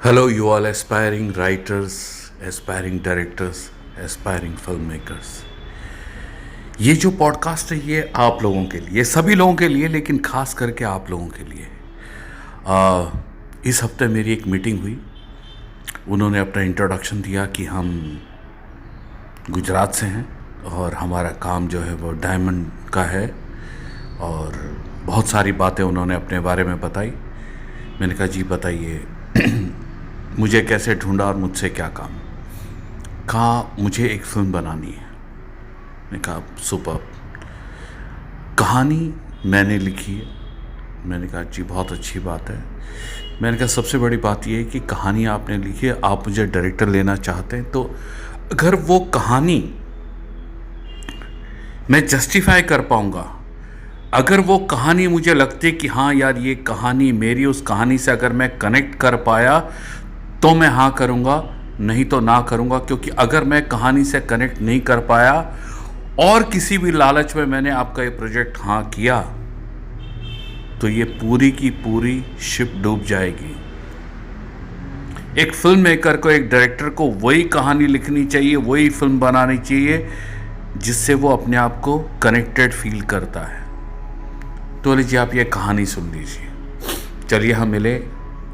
Hello, you all aspiring writers, aspiring directors, aspiring filmmakers. ये जो podcast है ये आप लोगों के लिए, सभी लोगों के लिए, लेकिन खास करके आप लोगों के लिए। इस हफ्ते मेरी एक मीटिंग हुई। उन्होंने अपना इंट्रोडक्शन दिया कि हम गुजरात से हैं और हमारा काम जो है वो डायमंड का है, और बहुत सारी बातें उन्होंने अपने बारे में बताई। मैंने कहा जी बताइए मुझे कैसे ढूंढा और मुझसे क्या काम। कहा मुझे एक फिल्म बनानी है। मैंने कहा सुपर। कहानी मैंने लिखी है। मैंने कहा जी बहुत अच्छी बात है। मैंने कहा सबसे बड़ी बात यह है कि कहानी आपने लिखी है, आप मुझे डायरेक्टर लेना चाहते हैं, तो अगर वो कहानी मैं जस्टिफाई कर पाऊंगा, अगर वो कहानी मुझे लगती है कि हाँ यार ये कहानी मेरी, उस कहानी से अगर मैं कनेक्ट कर पाया तो मैं हाँ करूँगा, नहीं तो ना करूँगा। क्योंकि अगर मैं कहानी से कनेक्ट नहीं कर पाया और किसी भी लालच में मैंने आपका ये प्रोजेक्ट हाँ किया, तो ये पूरी की पूरी शिप डूब जाएगी। एक फिल्म मेकर को, एक डायरेक्टर को वही कहानी लिखनी चाहिए, वही फिल्म बनानी चाहिए जिससे वो अपने आप को कनेक्टेड फील करता है। तो लीजिए आप ये कहानी सुन लीजिए। चलिए हम मिले।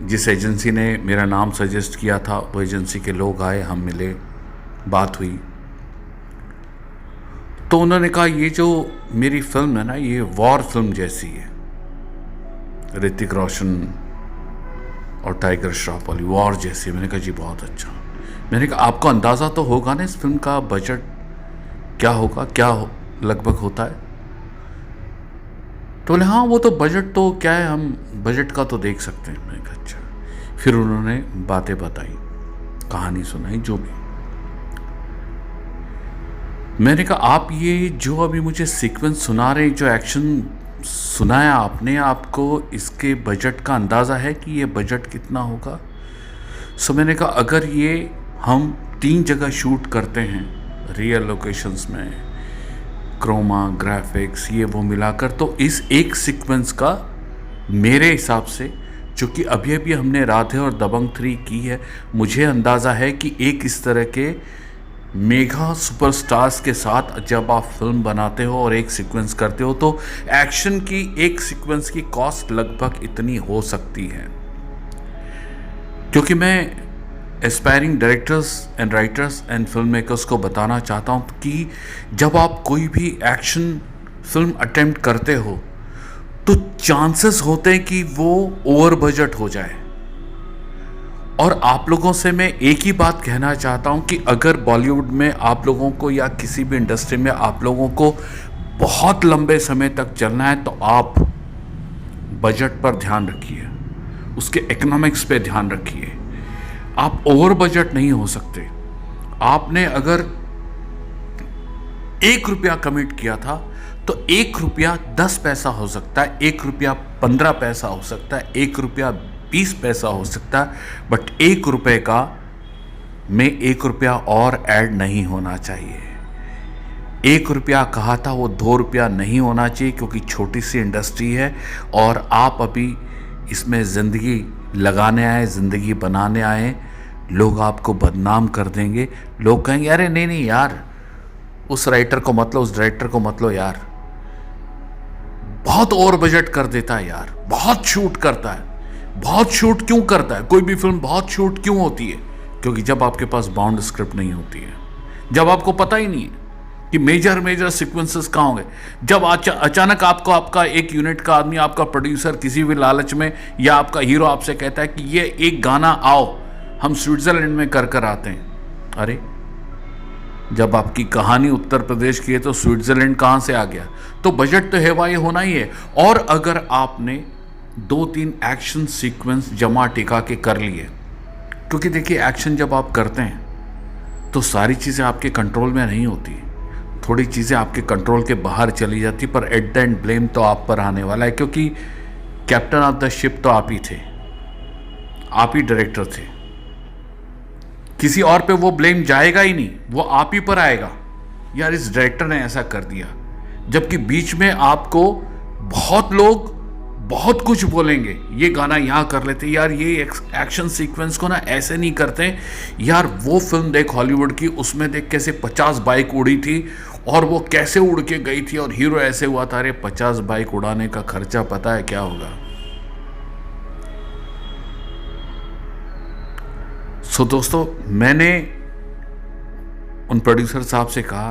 जिस एजेंसी ने मेरा नाम सजेस्ट किया था वो एजेंसी के लोग आए, हम मिले, बात हुई। तो उन्होंने कहा ये जो मेरी फिल्म है ना, ये वॉर फिल्म जैसी है। ऋतिक रोशन और टाइगर श्रॉफ वाली वॉर जैसी। मैंने कहा जी बहुत अच्छा। मैंने कहा आपको अंदाज़ा तो होगा ना इस फिल्म का बजट क्या होगा, लगभग होता है? तो बोले हाँ वो तो बजट तो क्या है, हम बजट का तो देख सकते हैं। मैंने कहा अच्छा। फिर उन्होंने बातें बताई, कहानी सुनाई, जो भी। मैंने कहा आप ये जो अभी मुझे सीक्वेंस सुना रहे, जो एक्शन सुनाया आपने, आपको इसके बजट का अंदाज़ा है कि ये बजट कितना होगा? सो मैंने कहा अगर ये हम 3 जगह शूट करते हैं, रियल लोकेशंस में, क्रोमा, ग्राफिक्स, ये वो मिलाकर, तो इस एक सीक्वेंस का मेरे हिसाब से, जो कि अभी अभी हमने राधे और दबंग 3 की है, मुझे अंदाज़ा है कि एक इस तरह के मेगा सुपरस्टार्स के साथ जब आप फिल्म बनाते हो और एक सीक्वेंस करते हो, तो एक्शन की एक सीक्वेंस की कॉस्ट लगभग इतनी हो सकती है। क्योंकि मैं aspiring directors and writers and film makers को बताना चाहता हूँ कि जब आप कोई भी एक्शन फिल्म अटेम्प्ट करते हो तो चांसेस होते हैं कि वो ओवर बजट हो जाए। और आप लोगों से मैं एक ही बात कहना चाहता हूँ कि अगर बॉलीवुड में आप लोगों को या किसी भी इंडस्ट्री में आप लोगों को बहुत लंबे समय तक चलना है, तो आप बजट पर ध्यान रखिए, उसके इकोनॉमिक्स पे ध्यान रखिए। आप ओवर बजट नहीं हो सकते। आपने अगर 1 रुपया कमिट किया था तो 1 रुपया 10 पैसा हो सकता है, 1 रुपया 15 पैसा हो सकता है, 1 रुपया 20 पैसा हो सकता है, बट 1 रुपये का में 1 रुपया और ऐड नहीं होना चाहिए। 1 रुपया कहा था वो 2 रुपया नहीं होना चाहिए, क्योंकि छोटी सी इंडस्ट्री है और आप अभी इसमें ज़िंदगी लगाने आए, ज़िंदगी बनाने आए। लोग आपको बदनाम कर देंगे। लोग कहेंगे अरे नहीं नहीं यार, उस राइटर को मत लो, उस डायरेक्टर को मत लो यार, बहुत ओवर बजट कर देता है यार, बहुत शूट करता है। बहुत शूट क्यों करता है? कोई भी फिल्म बहुत शूट क्यों होती है? क्योंकि जब आपके पास बाउंड स्क्रिप्ट नहीं होती है, जब आपको पता ही नहीं है कि मेजर सीक्वेंसेस कहाँ होंगे, जब अचानक आपको आपका एक यूनिट का आदमी, आपका प्रोड्यूसर किसी भी लालच में, या आपका हीरो आपसे कहता है कि ये एक गाना आओ हम स्विट्जरलैंड में कर आते हैं। अरे जब आपकी कहानी उत्तर प्रदेश की है तो स्विट्जरलैंड कहाँ से आ गया? तो बजट तो है भाई, होना ही है। और अगर आपने 2-3 एक्शन सीक्वेंस जमा टिका के कर लिए, क्योंकि देखिए एक्शन जब आप करते हैं तो सारी चीज़ें आपके कंट्रोल में नहीं होती, थोड़ी चीज़ें आपके कंट्रोल के बाहर चली जाती, पर एट द एंड ब्लेम तो आप पर आने वाला है, क्योंकि कैप्टन ऑफ द शिप तो आप ही थे, आप ही डायरेक्टर थे। किसी और पे वो ब्लेम जाएगा ही नहीं, वो आप ही पर आएगा, यार इस डायरेक्टर ने ऐसा कर दिया। जबकि बीच में आपको बहुत लोग बहुत कुछ बोलेंगे, ये गाना यहाँ कर लेते यार, ये एक्शन सीक्वेंस को ना ऐसे नहीं करते यार, वो फिल्म देख हॉलीवुड की, उसमें देख कैसे 50 बाइक उड़ी थी और वो कैसे उड़ के गई थी और हीरो ऐसे हुआ था। अरे 50 बाइक उड़ाने का खर्चा पता है क्या होगा? सो दोस्तों, मैंने उन प्रोड्यूसर साहब से कहा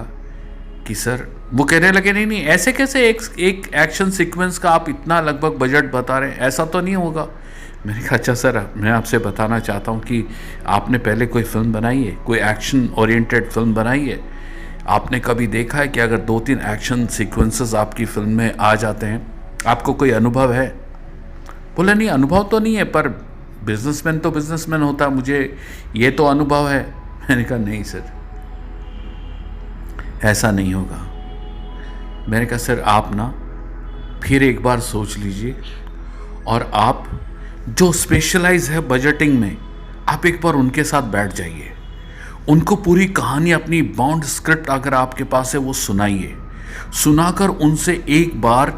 कि सर, वो कहने लगे नहीं नहीं, ऐसे कैसे एक एक्शन सीक्वेंस का आप इतना लगभग बजट बता रहे हैं, ऐसा तो नहीं होगा। मैंने कहा अच्छा सर, मैं आपसे बताना चाहता हूँ कि आपने पहले कोई फिल्म बनाई है, कोई एक्शन ओरिएंटेड फिल्म बनाई है? आपने कभी देखा है कि अगर 2-3 एक्शन सीक्वेंसेस आपकी फिल्म में आ जाते हैं, आपको कोई अनुभव है? बोला नहीं, अनुभव तो नहीं है, पर बिजनेसमैन तो बिजनेसमैन होता है, मुझे ये तो अनुभव है। मैंने कहा नहीं सर, ऐसा नहीं होगा। मैंने कहा सर, आप ना फिर एक बार सोच लीजिए और आप जो स्पेशलाइज है बजटिंग में, आप एक बार उनके साथ बैठ जाइए, उनको पूरी कहानी, अपनी बाउंड स्क्रिप्ट अगर आपके पास है वो सुनाइए, सुनाकर उनसे एक बार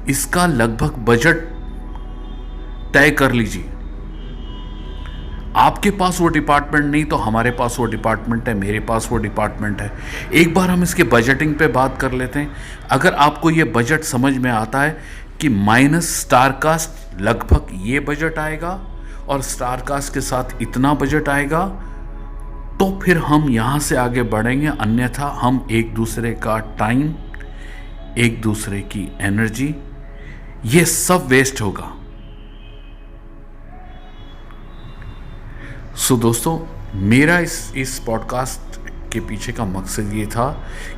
इसका लगभग बजट तय कर लीजिए। आपके पास वो डिपार्टमेंट नहीं तो हमारे पास वो डिपार्टमेंट है, मेरे पास वो डिपार्टमेंट है, एक बार हम इसके बजटिंग पे बात कर लेते हैं। अगर आपको ये बजट समझ में आता है कि माइनस स्टार कास्ट लगभग ये बजट आएगा और स्टार कास्ट के साथ इतना बजट आएगा, तो फिर हम यहाँ से आगे बढ़ेंगे, अन्यथा हम एक दूसरे का टाइम, एक दूसरे की एनर्जी, ये सब वेस्ट होगा। सो दोस्तों, मेरा इस पॉडकास्ट के पीछे का मकसद ये था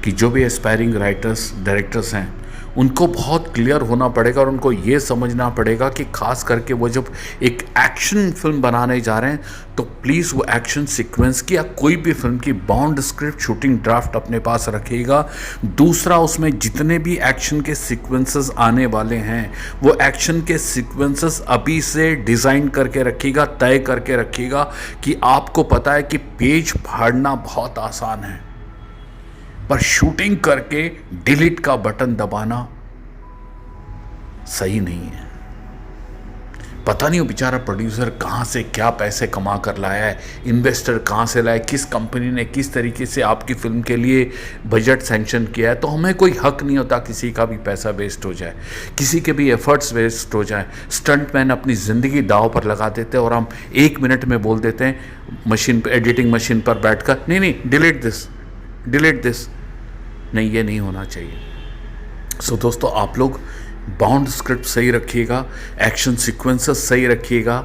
कि जो भी एस्पायरिंग राइटर्स, डायरेक्टर्स हैं, उनको बहुत क्लियर होना पड़ेगा और उनको ये समझना पड़ेगा कि खास करके वो जब एक एक्शन फिल्म बनाने जा रहे हैं तो प्लीज़ वो एक्शन सीक्वेंस की या कोई भी फिल्म की बाउंड स्क्रिप्ट, शूटिंग ड्राफ्ट अपने पास रखिएगा। दूसरा, उसमें जितने भी एक्शन के सीक्वेंसेस आने वाले हैं वो एक्शन के सीक्वेंसेस अभी से डिज़ाइन करके रखिएगा, तय करके रखिएगा कि आपको पता है कि पेज फाड़ना बहुत आसान है, पर शूटिंग करके डिलीट का बटन दबाना सही नहीं है। पता नहीं वो बेचारा प्रोड्यूसर कहाँ से क्या पैसे कमा कर लाया है, इन्वेस्टर कहाँ से लाया, किस कंपनी ने किस तरीके से आपकी फिल्म के लिए बजट सैंक्शन किया है। तो हमें कोई हक नहीं होता किसी का भी पैसा वेस्ट हो जाए, किसी के भी एफर्ट्स वेस्ट हो जाए। स्टंटमैन अपनी ज़िंदगी दांव पर लगा देते हैं और हम 1 मिनट में बोल देते हैं मशीन पर, एडिटिंग मशीन पर बैठकर, नहीं नहीं डिलीट दिस। नहीं, ये नहीं होना चाहिए। सो दोस्तों, आप लोग बाउंड स्क्रिप्ट सही रखिएगा, एक्शन सीक्वेंसेस सही रखिएगा,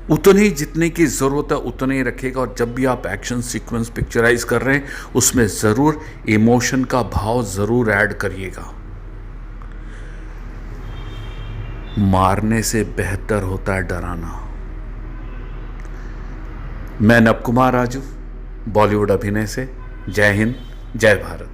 उतने जितने की ज़रूरत है उतने ही रखिएगा। और जब भी आप एक्शन सीक्वेंस पिक्चराइज कर रहे हैं उसमें ज़रूर इमोशन का भाव ज़रूर ऐड करिएगा। मारने से बेहतर होता है डराना। मैं नव कुमार राजू, बॉलीवुड अभिनय से। जय हिंद, जय भारत।